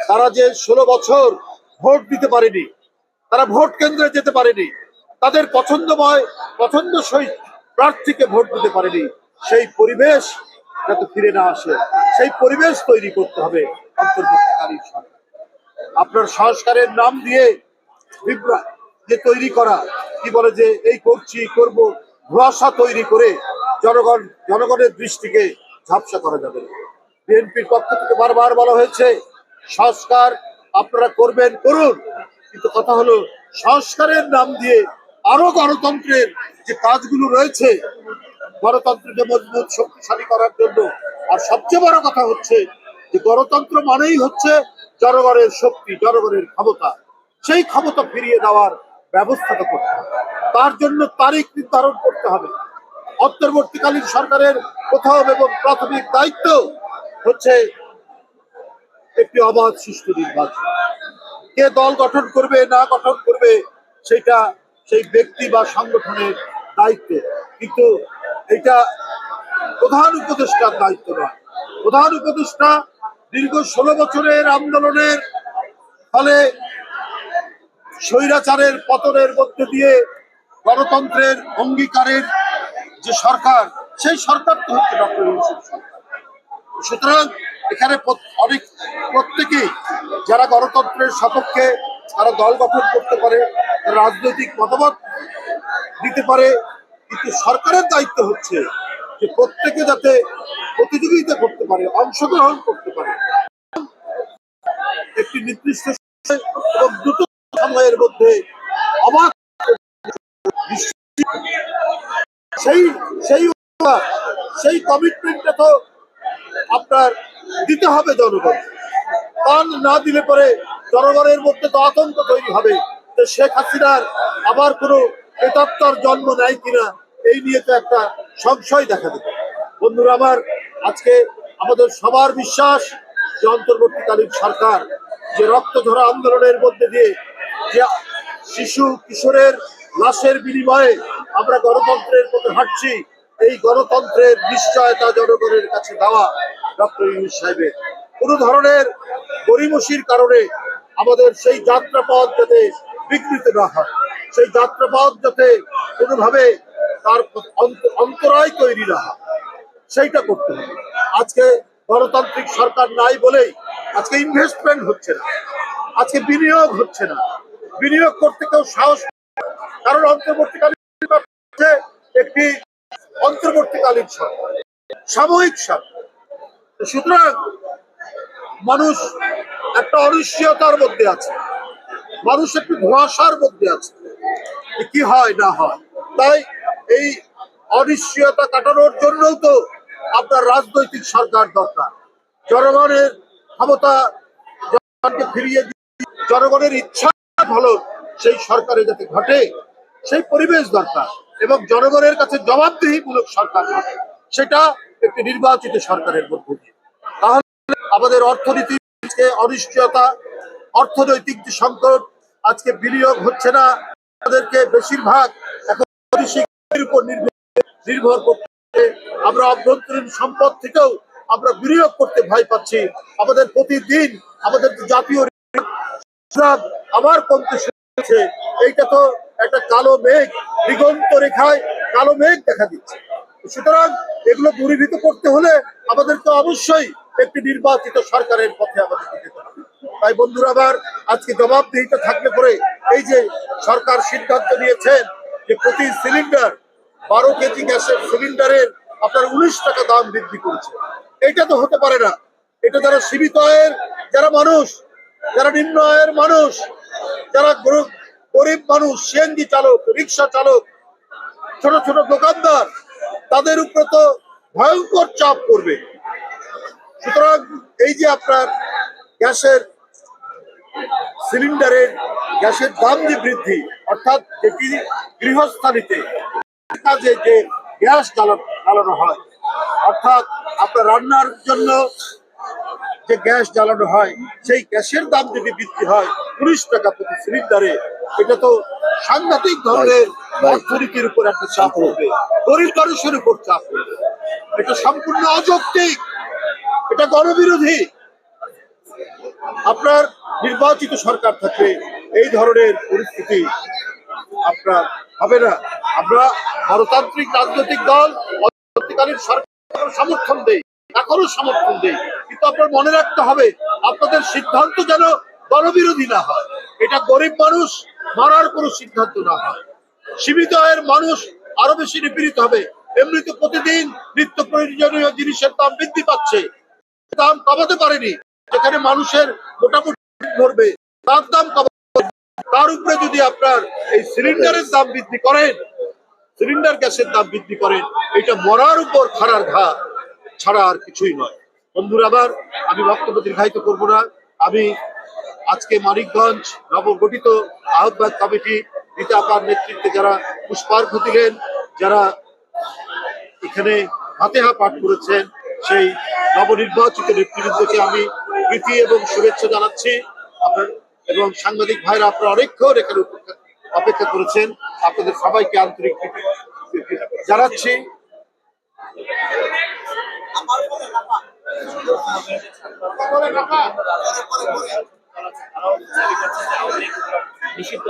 তারা যে 16 বছর ভোট দিতে পারেনি, তারা ভোট কেন্দ্রে যেতে পারেনি, তাদের পছন্দসই প্রার্থীকে ভোট দিতে পারেনি, সেই পরিবেশ যাতে ফিরে না আসে, সেই পরিবেশ তৈরি করতে হবে অন্তর্বর্তীকালীন সরকার। আপনার সংস্কারের নাম দিয়ে যে তৈরি করা, কি বলে যে এই করব, ভরসা তৈরি করে জনগণের দৃষ্টিকে ঝাপসা করা যাবে। বিএনপির পক্ষ থেকে বারবার বলা হয়েছে সংস্কার আপনারা করবেন, করুন, কিন্তু কথা হলো সংস্কারের নাম দিয়ে আরো গণতন্ত্রের যে কাজগুলো রয়েছে, গণতন্ত্রকে মজবুত শক্তিশালী করার জন্য, আর সবচেয়ে বড় কথা হচ্ছে যে গণতন্ত্র মানেই হচ্ছে জনগণের শক্তি, জনগণের ক্ষমতা, সেই ক্ষমতা ফিরিয়ে দেওয়ার ব্যবস্থাটা করতে হবে। তার জন্য তারিখ নির্ধারণ করতে হবে। অন্তর্বর্তীকালীন সরকারের প্রথম এবং প্রাথমিক দায়িত্ব হচ্ছে একটি অবাধ সুষ্ঠু নির্বাচন। কে দল গঠন করবে না গঠন করবে সেটা সেই ব্যক্তি বা সংগঠনের দায়িত্ব, কিন্তু এটা প্রধান উপদেষ্টার দায়িত্ব নয়। প্রধান উপদেষ্টা দীর্ঘ 16 বছরের আন্দোলনের ফলে স্বৈরাচারের পতনের মধ্যে দিয়ে গণতন্ত্রের অঙ্গীকারের যে সরকার, সেই সরকার তো হচ্ছে ডক্টর ইউনূসের সরকার। সুতরাং এখানে প্রত্যেকেই যারা গণতন্ত্রের সপক্ষে, তারা দল গঠন করতে পারে, রাজনৈতিক মতামত দিতে পারে, কিন্তু সরকারের দায়িত্ব হচ্ছে যে প্রত্যেকে যাতে প্রতিযোগিতা করতে পারে, অংশগ্রহণ করতে পারে, একটি নির্দিষ্ট এবং দ্রুত সময়ের মধ্যে অবাধ সেই কমিটমেন্টটা তো আপনার দিতে হবে জনগণ। তা না দিলে পরে জনগণের মধ্যে তো আতঙ্ক তৈরি হবে যে শেখ হাসিনার আবার কোনো প্রেতাত্মার জন্ম নেয় কিনা, এই নিয়ে তো একটা সংশয় দেখা দেবে। বন্ধুরা আমার, আজকে আমাদের সবার বিশ্বাস যে অন্তর্বর্তীকালীন সরকার যে রক্তঝরা আন্দোলনের মধ্যে দিয়ে যে শিশু কিশোরের লাশের বিনিময়ে আমরা গণতন্ত্রের পথে হাঁটছি, এই গণতন্ত্রের নিশ্চয়তা জনগণের কাছে দেওয়া ডক্টর ইউনূস সাহেবের। কোন ধরনের গড়িমসির কারণে আমাদের সেই যাত্রাপথ যাতে বিকৃত না হয়, সেই যাত্রাপথ যাতে কোনোভাবে তার অন্তরায় তৈরি না হয়, সেইটা করতে হবে। আজকে গণতান্ত্রিক সরকার নাই বলেই আজকে ইনভেস্টমেন্ট হচ্ছে না, আজকে বিনিয়োগ হচ্ছে না, বিনিয়োগ করতে কেউ সাহস, কারণ অন্তর্বর্তীকালীন একটি অন্তর্বর্তীকালীন সরকার, সাময়িক সরকার। সুতরাং মানুষ একটা অনিশ্চয়তার মধ্যে আছে, মানুষ একটু ধোঁয়াশার মধ্যে আছে, কি হয় না হয়। তাই এই অনিশ্চয়তা কাটানোর জন্যও তো আপনার রাজনৈতিক সরকার দরকার। জনগণের ক্ষমতা জনগণকে ফিরিয়ে দিয়ে জনগণের ইচ্ছা হলো সেই সরকারে যাতে ঘটে, সেই পরিবেশ দরকার, এবং জনগণের কাছে জবাবদিহিমূলক সরকার ঘটে, সেটা একটি নির্বাচিত সরকারের মধ্যে দিয়ে। তাহলে আমাদের অর্থনীতির অনিশ্চয়তা, অর্থনৈতিক যে সংকট, আজকে বিনিয়োগ হচ্ছে না, আমাদেরকে বেশিরভাগ এখন উপর নির্ভর করতে, আমরা অভ্যন্তরীণ সম্পদ থেকেও আমরা বিনিয়োগ করতে ভয় পাচ্ছি। আমাদের প্রতিদিন আমাদের জাতীয় আবার কমতে শুরু, এইটা তো একটা কালো মেঘ, দিগন্ত রেখায় কালো মেঘ দেখা দিচ্ছে। সুতরাং এগুলো দূরীভূত করতে হলে আমাদেরকে অবশ্যই একটি নির্বাচিত সরকারের পথে আমাদেরকে যেতে হবে। তাই বন্ধুরা আবার আজকে জবাবদিহিতা থাকলে পরে এই যে সরকার সিদ্ধান্ত নিয়েছেন যে প্রতি সিলিন্ডার 12 কেজি গ্যাসের সিলিন্ডারের আপনার 19 টাকা দাম বৃদ্ধি করেছে, এটা তো হতে পারে না। এটা যারা সীমিত আয়ের যারা মানুষ, যারা নিম্ন আয়ের মানুষ, যারা গরিব মানুষ, সিএনজি চালক, রিক্সা চালক, ছোট ছোট দোকানদার, তাদের উপরে তো ভয়ঙ্কর চাপ পড়বে। সুতরাং এই যে আপনার গ্যাসের সিলিন্ডারের গ্যাসের দাম যে বৃদ্ধি, অর্থাৎ যেটি গৃহস্থালিতে কাজে যে গ্যাস জ্বালানো হয়, অর্থাৎ আপনার রান্নার জন্য যে গ্যাস জ্বালানো হয়, সেই গ্যাসের দাম যদি বৃদ্ধি হয় 19 টাকা প্রতি সিলিন্ডারে, এটা তো সাংঘাতিক ধরনের অর্থনীতির উপর একটা চাপ পড়বে, গরিব মানুষের উপর চাপ পড়বে। এটা সম্পূর্ণ অযৌক্তিক, এটা গণবিরোধী। আপনার নির্বাচিত সরকার থাকলে এই ধরনের পরিস্থিতি আপনার হবে না। আমরা গণতান্ত্রিক রাজনৈতিক দল অন্তর্বর্তীকালীন সরকার সমর্থন দেই, এখনো সমর্থন দেই, কিন্তু আপনার মনে রাখতে হবে আপনাদের সিদ্ধান্ত যেন দলবিরোধী না হয়। এটা গরিব মানুষ মারার কোনো সিদ্ধান্ত না হয়। সীমিত আয়ের মানুষ আরো বেশি নিপীড়িত হবে। এমনিতে প্রতিদিন নিত্য প্রয়োজনীয় জিনিসের দাম বৃদ্ধি পাচ্ছে, দাম কমাতে পারেনি। যেখানে মানুষের মোটামুটি ধরবে তার দাম কমাতে, তার উপরে যদি আপনার এই সিলিন্ডারের দাম বৃদ্ধি করেন, সিলিন্ডার গ্যাসের দাম বৃদ্ধি করেন, এটা মরার উপর খাড়ার ঘা ছাড়া আর কিছুই নয়। বন্ধুরা আবার আমি বক্তব্য দীর্ঘায়িত করব না। আমি আজকে মানিকগঞ্জ নবগঠিত আহ্বায়ক কমিটি রীতা আপার নেতৃত্বে যারা পুষ্পার্ঘ দিলেন, যারা এখানে ফাতিহা পাঠ করেছেন, সেই নবনির্বাচিত নেতৃবৃন্দকে আমি প্রীতি এবং শুভেচ্ছা জানাচ্ছি। আপনার এবং সাংবাদিক ভাইরা আপনারা অনেকক্ষণ এখানে অপেক্ষা করেছেন, আপনাদের সবাইকে আন্তরিক জানাচ্ছি। নিষিদ্ধ